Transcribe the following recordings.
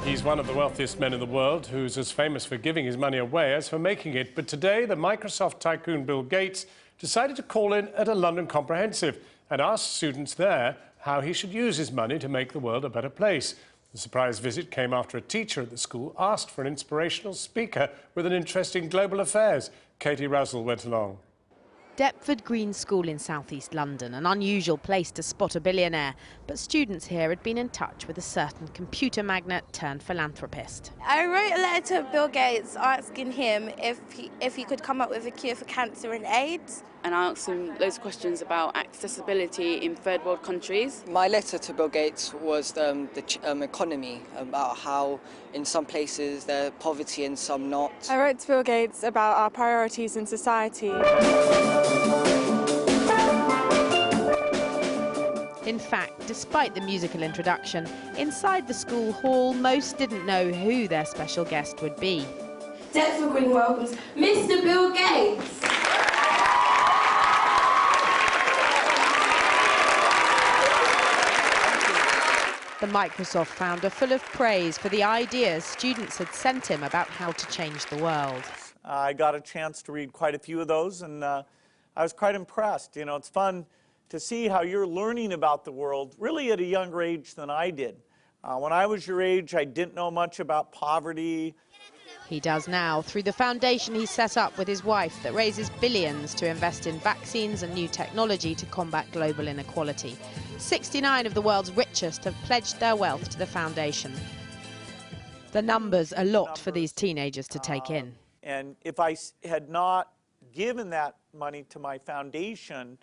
He's one of the wealthiest men in the world, who's as famous for giving his money away as for making it. But today, the Microsoft tycoon Bill Gates decided to call in at a London Comprehensive and ask students there how he should use his money to make the world a better place. The surprise visit came after a teacher at the school asked for an inspirational speaker with an interest in global affairs. Katie Razzle went along. Deptford Green School in southeast London, an unusual place to spot a billionaire. But students here had been in touch with a certain computer magnate turned philanthropist. I wrote a letter to Bill Gates asking him if he could come up with a cure for cancer and AIDS. And I asked him loads of questions about accessibility in third world countries. My letter to Bill Gates was the economy, about how in some places there's poverty and some not. I wrote to Bill Gates about our priorities in society. In fact, despite the musical introduction, inside the school hall, most didn't know who their special guest would be. Deptford Green welcomes Mr. Bill Gates. The Microsoft founder full of praise for the ideas students had sent him about how to change the world. I got a chance to read quite a few of those, and I was quite impressed. You know, it's fun to see how you're learning about the world really at a younger age than I did. When I was your age, I didn't know much about poverty. He does now through the foundation he set up with his wife that raises billions to invest in vaccines and new technology to combat global inequality. 69 of the world's richest have pledged their wealth to the foundation. The number's a lot for these teenagers to take in. And if I had not given that money to my foundation,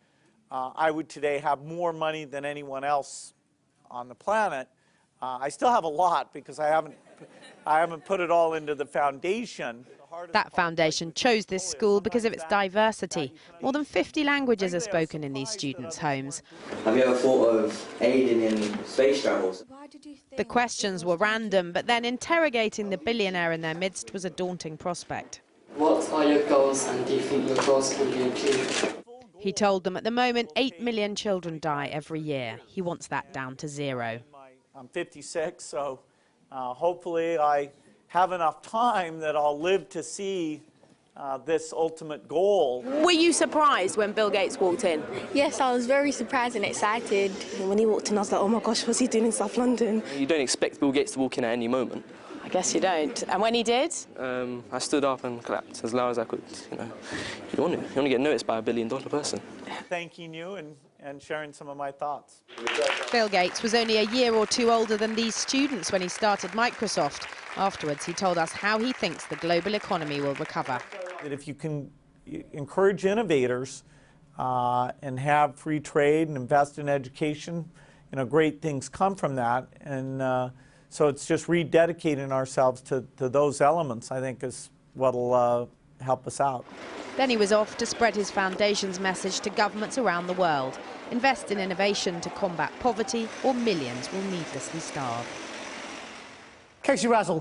I would today have more money than anyone else on the planet. I still have a lot because I haven't put it all into the foundation. That foundation chose this school because of its diversity. More than 50 languages are spoken in these students' homes. Have you ever thought of aiding in space travels? The questions were random, but then interrogating the billionaire in their midst was a daunting prospect. What are your goals, and do you think your goals can be achieved? He told them at the moment 8 million children die every year. He wants that down to 0. I'm 56, so hopefully I have enough time that I'll live to see this ultimate goal. Were you surprised when Bill Gates walked in? Yes, I was very surprised and excited. When he walked in, I was like, oh my gosh, what's he doing in South London? You don't expect Bill Gates to walk in at any moment. I guess you don't. And when he did? I stood up and clapped as loud as I could. You know, you want to get noticed by $1 billion person. Thanking you and sharing some of my thoughts. Bill Gates was only a year or two older than these students when he started Microsoft. Afterwards, he told us how he thinks the global economy will recover. That if you can encourage innovators and have free trade and invest in education, you know, great things come from that. And so it's just rededicating ourselves to those elements, I think, is what will help us out. Then he was off to spread his foundation's message to governments around the world. Invest in innovation to combat poverty, or millions will needlessly starve. Katie Razzle.